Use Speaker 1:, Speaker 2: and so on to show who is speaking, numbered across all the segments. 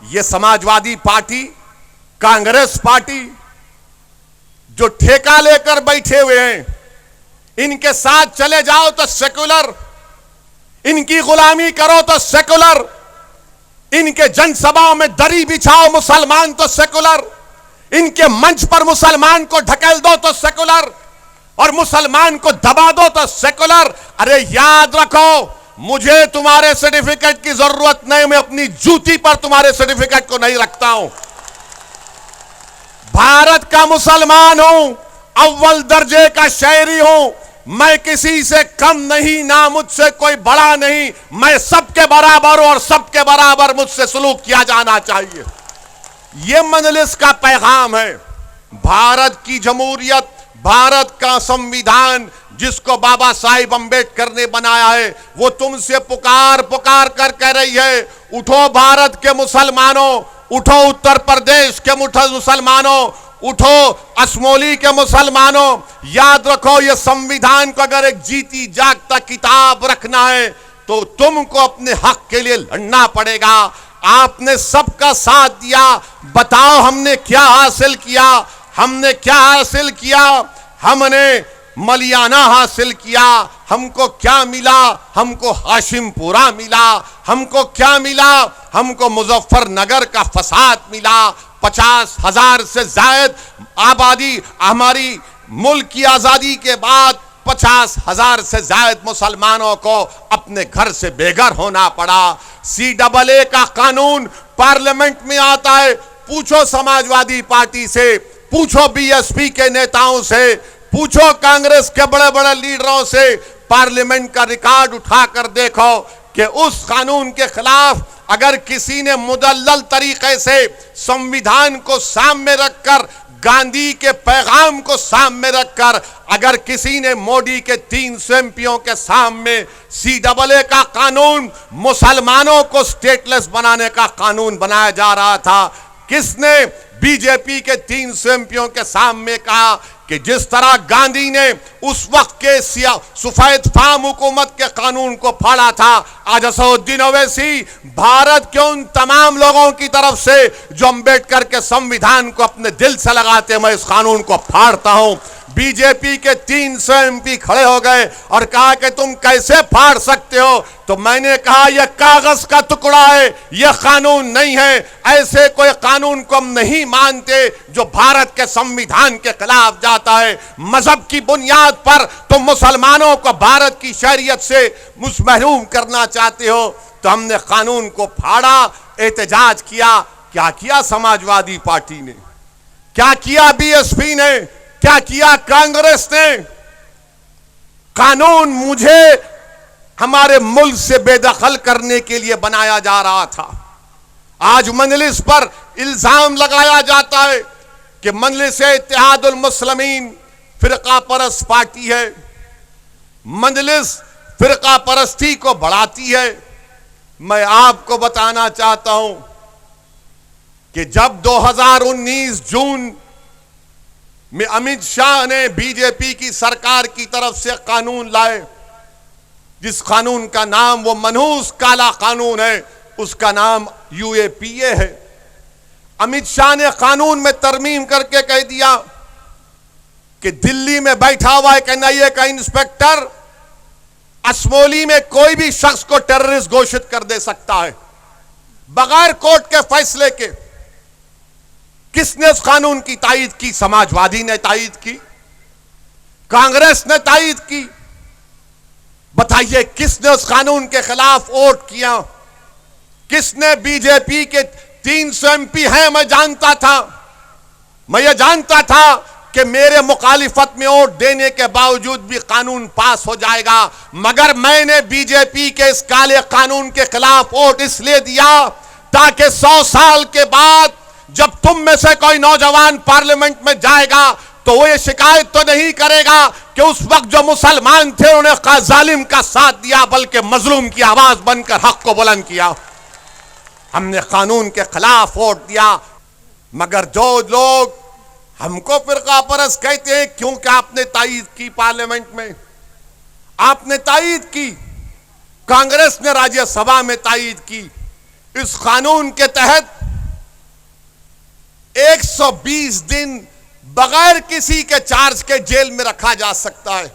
Speaker 1: ये Samajwadi party, Congress party जो ठेका लेकर बैठे हुए हैं, इनके साथ चले जाओ तो सेकुलर, इनकी गुलामी करो तो सेकुलर, इनके जनसभाओं में दरी बिछाओ मुसलमान तो सेकुलर, इनके मंच पर मुसलमान को ढकेल दो तो सेकुलर, और मुसलमान को दबा दो तो सेकुलर। अरे याद रखो, मुझे तुम्हारे सर्टिफिकेट की जरूरत नहीं, मैं अपनी जूती पर तुम्हारे सर्टिफिकेट को नहीं रखता हूं। भारत का मुसलमान हूं, अव्वल दर्जे का शहरी हूं, मैं किसी से कम नहीं, ना मुझसे कोई बड़ा नहीं, मैं सबके बराबर हूं और सबके बराबर मुझसे सलूक किया जाना चाहिए। यह मजलिस का पैगाम है। भारत की जमहूरियत, भारत का संविधान जिसको बाबा साहिब अंबेडकर ने बनाया है, वो तुमसे पुकार पुकार कर कह रही है, उठो भारत के मुसलमानों, उठो उत्तर प्रदेश के मुसलमानों, उठो असमोली के मुसलमानों। याद रखो, ये संविधान को अगर एक जीती जागता किताब रखना है तो तुमको अपने हक के लिए लड़ना पड़ेगा। आपने सबका साथ दिया, बताओ हमने क्या हासिल किया? हमने क्या हासिल किया? हमने मलियाना हासिल किया। हमको क्या मिला? हमको हाशिमपुरा मिला। हमको क्या मिला? हमको मुजफ्फरनगर का फसाद मिला। 50,000 से जायद आबादी, हमारी मुल्क की आजादी के बाद 50,000 से जायद मुसलमानों को अपने घर से बेघर होना पड़ा। CAA का कानून पार्लियामेंट में आता है, पूछो समाजवादी पार्टी से, पूछो BSP के नेताओं से, पूछो कांग्रेस के बड़े बड़े लीडरों से, पार्लियामेंट का रिकॉर्ड उठाकर देखो कि उस कानून के खिलाफ अगर किसी ने मुदल्लल तरीके से संविधान को सामने रखकर, गांधी के पैगाम को सामने रखकर, अगर किसी ने मोदी के 300 MPओं के सामने CAA का कानून, मुसलमानों को स्टेटलेस बनाने का कानून बनाया जा रहा था, किसने बीजेपी के 300 MPओं के सामने कहा कि जिस तरह गांधी ने उस वक्त के सफेद फार्म हुकूमत के कानून को फाड़ा था, आज असदुद्दीन ओवैसी भारत के उन तमाम लोगों की तरफ से जो अंबेडकर के संविधान को अपने दिल से लगाते हैं, मैं इस कानून को फाड़ता हूं। बीजेपी के 300 MP खड़े हो गए और कहा कि तुम कैसे फाड़ सकते हो? तो मैंने कहा यह कागज का टुकड़ा है, यह कानून नहीं है। ऐसे कोई कानून को हम नहीं मानते जो भारत के संविधान के खिलाफ जाता है। मजहब की बुनियाद पर तुम मुसलमानों को भारत की शरीयत से महरूम करना चाहते हो, तो हमने कानून को फाड़ा, एहतजाज किया। क्या किया समाजवादी पार्टी ने? क्या किया BSP ने? क्या किया कांग्रेस ने? कानून मुझे हमारे मुल्क से बेदखल करने के लिए बनाया जा रहा था। आज मजलिस पर इल्जाम लगाया जाता है कि मजलिस इत्तेहादुल मुस्लिमीन फिरका परस्त पार्टी है, मजलिस फिरका परस्ती को बढ़ाती है। मैं आपको बताना चाहता हूं कि जब 2019 जून में अमित शाह ने बीजेपी की सरकार की तरफ से कानून लाए, जिस कानून का नाम वो मनहूस काला कानून है, उसका नाम UAPA है। अमित शाह ने कानून में तरमीम करके कह दिया कि दिल्ली में बैठा हुआ एक NIA का इंस्पेक्टर असमोली में कोई भी शख्स को टेररिस्ट घोषित कर दे सकता है बगैर कोर्ट के फैसले के। किसने उस कानून की तायीद की? समाजवादी ने तायीद की, कांग्रेस ने तायीद की। बताइए किसने उस कानून के खिलाफ वोट किया? किसने? बीजेपी के 300 MP हैं, मैं जानता था। मैं ये जानता था कि मेरे मुखालिफत में वोट देने के बावजूद भी कानून पास हो जाएगा, मगर मैंने बीजेपी के इस काले कानून के खिलाफ वोट इसलिए दिया ताकि 100 साल के बाद जब तुम में से कोई नौजवान पार्लियामेंट में जाएगा तो वो ये शिकायत तो नहीं करेगा कि उस वक्त जो मुसलमान थे उन्होंने जालिम का साथ दिया, बल्कि मजलूम की आवाज बनकर हक को बुलंद किया। हमने कानून के खिलाफ वोट दिया। मगर जो लोग हमको फिरका परस्त कहते हैं, क्योंकि आपने तायीद की पार्लियामेंट में, आपने तायीद की, कांग्रेस ने राज्यसभा में तायीद की। इस कानून के तहत 120 दिन बगैर किसी के चार्ज के जेल में रखा जा सकता है।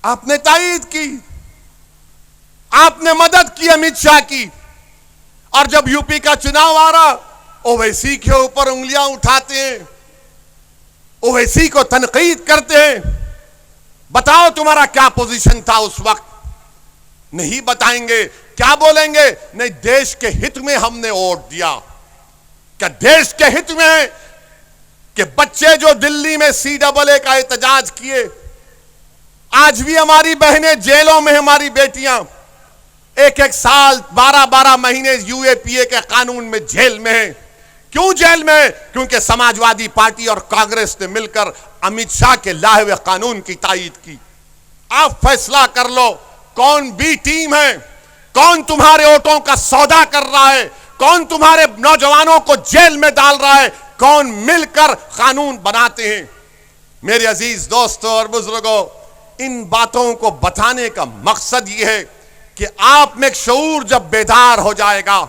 Speaker 1: आपने तायीद की, आपने मदद की अमित शाह की, और जब यूपी का चुनाव आ रहा ओवैसी के ऊपर उंगलियां उठाते हैं, ओवैसी को तनकीद करते हैं। बताओ तुम्हारा क्या पोजीशन था उस वक्त? नहीं बताएंगे। क्या बोलेंगे? नहीं, देश के हित में हमने वोट दिया। क्या देश के हित में है कि बच्चे जो दिल्ली में CAA का एहतजाज किए, आज भी हमारी बहनें जेलों में, हमारी बेटियां 1-1 साल 12-12 महीने UAPA के कानून में जेल में है। क्यों जेल में है? क्योंकि समाजवादी पार्टी और कांग्रेस ने मिलकर अमित शाह के लाए हुए कानून की तायीद की। आप फैसला कर लो कौन बी टीम है, कौन तुम्हारे वोटों का सौदा कर रहा है, कौन तुम्हारे नौजवानों को जेल में डाल रहा है, कौन मिलकर कानून बनाते हैं। मेरे अजीज दोस्तों और बुजुर्गों, इन बातों को बताने का मकसद यह है कि आप में एक शऊर जब बेदार हो जाएगा,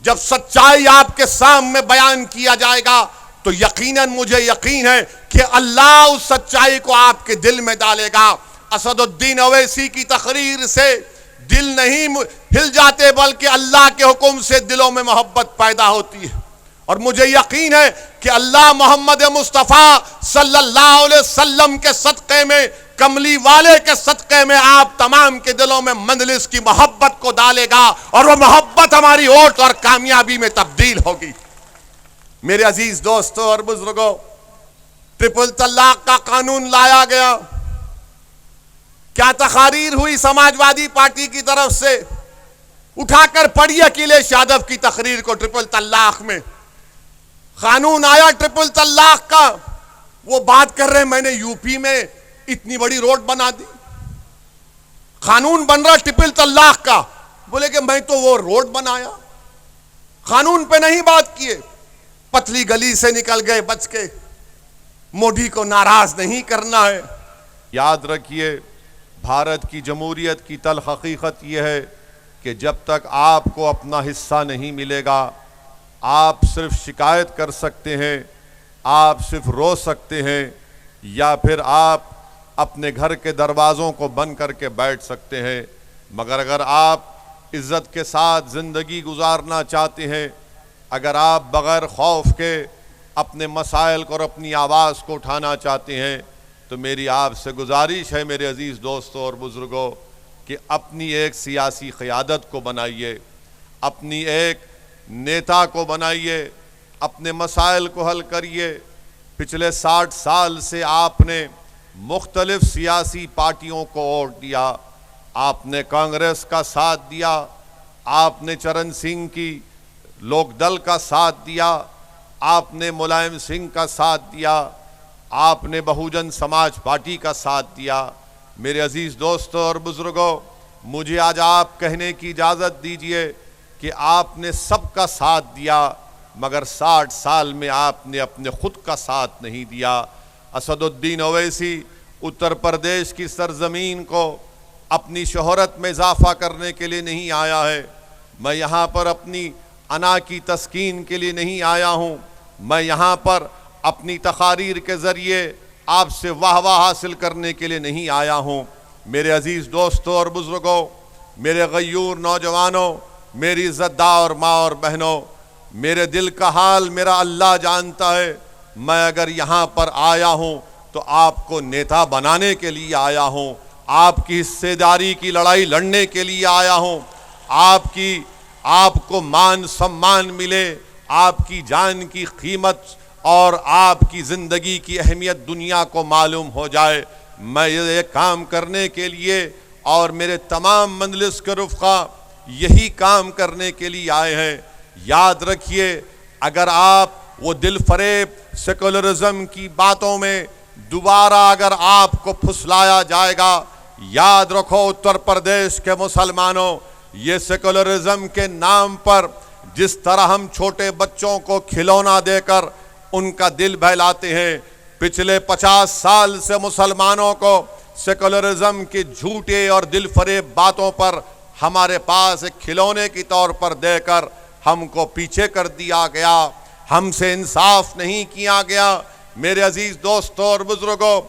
Speaker 1: जब सच्चाई आपके सामने बयान किया जाएगा, तो यकीनन मुझे यकीन है कि अल्लाह उस सच्चाई को आपके दिल में डालेगा। असदुद्दीन ओवैसी की तकरीर से दिल नहीं हिल जाते, बल्कि अल्लाह के हुक्म से दिलों में मोहब्बत पैदा होती है। और मुझे यकीन है कि अल्लाह मोहम्मद मुस्तफ़ा सल्लल्लाहु अलैहि वसल्लम के सदक़े में, कमली वाले के सदक़े में आप तमाम के दिलों में मंजलिस की मोहब्बत को डालेगा, और वो मोहब्बत हमारी वोट और कामयाबी में तब्दील होगी। मेरे अजीज दोस्तों और बुजुर्गों, ट्रिपल तलाक का कानून लाया गया। क्या तकरीर हुई समाजवादी पार्टी की तरफ से? उठाकर पढ़िए अखिलेश यादव की तकरीर को। ट्रिपल तलाक में कानून आया, ट्रिपल तलाक का, वो बात कर रहे हैं मैंने यूपी में इतनी बड़ी रोड बना दी, कानून बन रहा ट्रिपल तलाक का। बोले कि मैं तो वो रोड बनाया, कानून पे नहीं बात किए। पतली गली से निकल गए बच के। मोदी को नाराज नहीं करना है। याद रखिए, भारत की जमहूरियत की तल्ख हकीकत यह है कि जब तक आपको अपना हिस्सा नहीं मिलेगा, आप सिर्फ शिकायत कर सकते हैं, आप सिर्फ रो सकते हैं, या फिर आप अपने घर के दरवाज़ों को बंद करके बैठ सकते हैं। मगर अगर आप इज़्ज़त के साथ ज़िंदगी गुजारना चाहते हैं, अगर आप बग़ैर खौफ के अपने मसाइल को और अपनी आवाज़ को उठाना चाहते हैं, तो मेरी आपसे गुजारिश है मेरे अजीज़ दोस्तों और बुज़ुर्गों कि अपनी एक सियासी क़यादत को बनाइए, अपनी एक नेता को बनाइए, अपने मसाइल को हल करिए। पिछले 60 साल से आपने मुख्तलिफ़ सियासी पार्टियों को वोट दिया, आपने कांग्रेस का साथ दिया, आपने चरण सिंह की लोकदल का साथ दिया, आपने मुलायम सिंह का साथ दिया, आपने बहुजन समाज पार्टी का साथ दिया। मेरे अजीज़ दोस्तों और बुज़ुर्गों, मुझे आज आप कहने की इजाज़त दीजिए कि आपने सबका साथ दिया, मगर 60 साल में आपने अपने खुद का साथ नहीं दिया। असदुद्दीन ओवैसी उत्तर प्रदेश की सरजमीन को अपनी शोहरत में इजाफ़ा करने के लिए नहीं आया है। मैं यहाँ पर अपनी अना की तस्कीन के लिए नहीं आया हूँ। मैं यहाँ पर अपनी तकारीर के ज़रिए आपसे वाह हासिल करने के लिए नहीं आया हूँ। मेरे अजीज़ दोस्तों और बुज़ुर्गों, मेरे गयूर नौजवानों, मेरी इज़्ज़तदार माँ और बहनों, मेरे दिल का हाल मेरा अल्लाह जानता है। मैं अगर यहाँ पर आया हूँ तो आपको नेता बनाने के लिए आया हूँ, आपकी हिस्सेदारी की लड़ाई लड़ने के लिए आया हूँ। आपको मान सम्मान मिले, आपकी जान की कीमत और आपकी ज़िंदगी की अहमियत दुनिया को मालूम हो जाए, मैं ये काम करने के लिए और मेरे तमाम मंजलिस के रुफ़क़ा यही काम करने के लिए आए हैं। याद रखिए, अगर आप वो दिल फरेब सेकुलरिज़म की बातों में दोबारा अगर आपको फुसलाया जाएगा, याद रखो उत्तर प्रदेश के मुसलमानों, ये सेकुलरिज़म के नाम पर जिस तरह हम छोटे बच्चों को खिलौना देकर उनका दिल बहलाते हैं, पिछले 50 साल से मुसलमानों को सेकुलरिज़म की झूठे और दिल फरेब बातों पर हमारे पास एक खिलौने के तौर पर देकर हमको पीछे कर दिया गया। हमसे इंसाफ नहीं किया गया। मेरे अजीज दोस्तों और बुजुर्गों,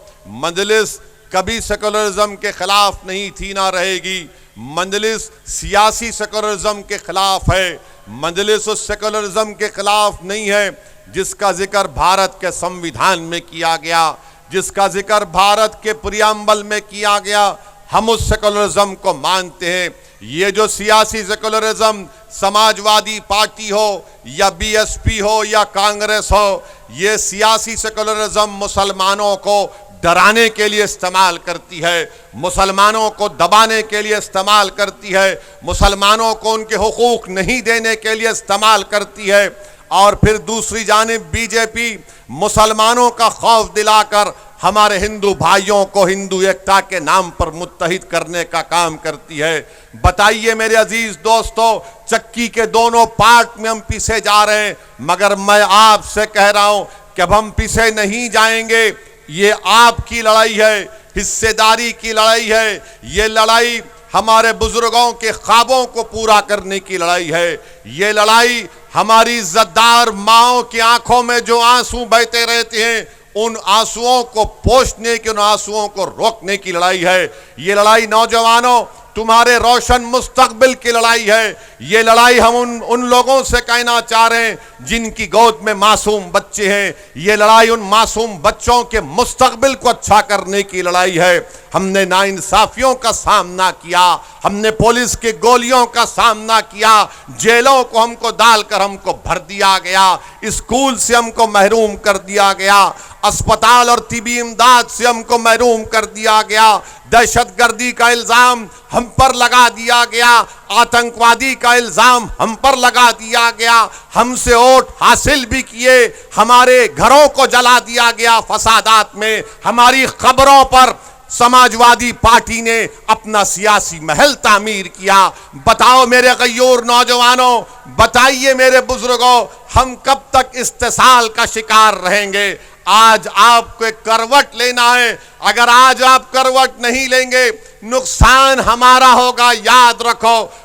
Speaker 1: मजलिस कभी सेकुलरिज्म के खिलाफ नहीं थी, ना रहेगी। मजलिस सियासी सेकुलरिज्म के खिलाफ है। मजलिस उस सेकुलरिज्म के खिलाफ नहीं है जिसका जिक्र भारत के संविधान में किया गया, जिसका जिक्र भारत के प्रियम्बल में किया गया। हम उस सेकुलरिज्म को मानते हैं। ये जो सियासी सेकुलरिज्म समाजवादी पार्टी हो या बीएसपी हो या कांग्रेस हो, ये सियासी सेकुलरिज्म मुसलमानों को डराने के लिए इस्तेमाल करती है, मुसलमानों को दबाने के लिए इस्तेमाल करती है, मुसलमानों को उनके हुकूक नहीं देने के लिए इस्तेमाल करती है। और फिर दूसरी जानिब बीजेपी मुसलमानों का खौफ दिलाकर हमारे हिंदू भाइयों को हिंदू एकता के नाम पर मुत्तहिद करने का काम करती है। बताइए मेरे अजीज दोस्तों, चक्की के दोनों पार्ट में हम पीछे जा रहे हैं, मगर मैं आपसे कह रहा हूं कि अब हम पीछे नहीं जाएंगे। ये आपकी लड़ाई है, हिस्सेदारी की लड़ाई है। ये लड़ाई हमारे बुजुर्गों के ख्वाबों को पूरा करने की लड़ाई है। ये लड़ाई हमारी इज्जतदार माओं की आंखों में जो आंसू बहते रहते हैं, उन आंसुओं को पोंछने की, उन आंसुओं को रोकने की लड़ाई है। ये लड़ाई नौजवानों, तुम्हारे रोशन मुस्तकबिल की लड़ाई है। ये लड़ाई हम उन लोगों से कहना चाह रहे हैं जिनकी गोद में मासूम बच्चे हैं। ये लड़ाई उन मासूम बच्चों के मुस्तकबिल को अच्छा करने की लड़ाई है। हमने नाइंसाफियों का सामना किया, हमने पुलिस की गोलियों का सामना किया, जेलों को हमको डालकर हमको भर दिया गया, स्कूल से हमको महरूम कर दिया गया, अस्पताल और तिबी इमदाद से हमको महरूम कर दिया गया, दहशतगर्दी का इल्जाम हम पर लगा दिया गया, आतंकवादी का इल्जाम हम पर लगा दिया गया, हमसे वोट हासिल भी किए, हमारे घरों को जला दिया गया फसादात में, हमारी खबरों पर समाजवादी पार्टी ने अपना सियासी महल तामीर किया। बताओ मेरे गयूर नौजवानों, बताइए मेरे बुजुर्गों, हम कब तक इस्तेसाल का शिकार रहेंगे? आज आपको एक करवट लेना है। अगर आज आप करवट नहीं लेंगे, नुकसान हमारा होगा। याद रखो,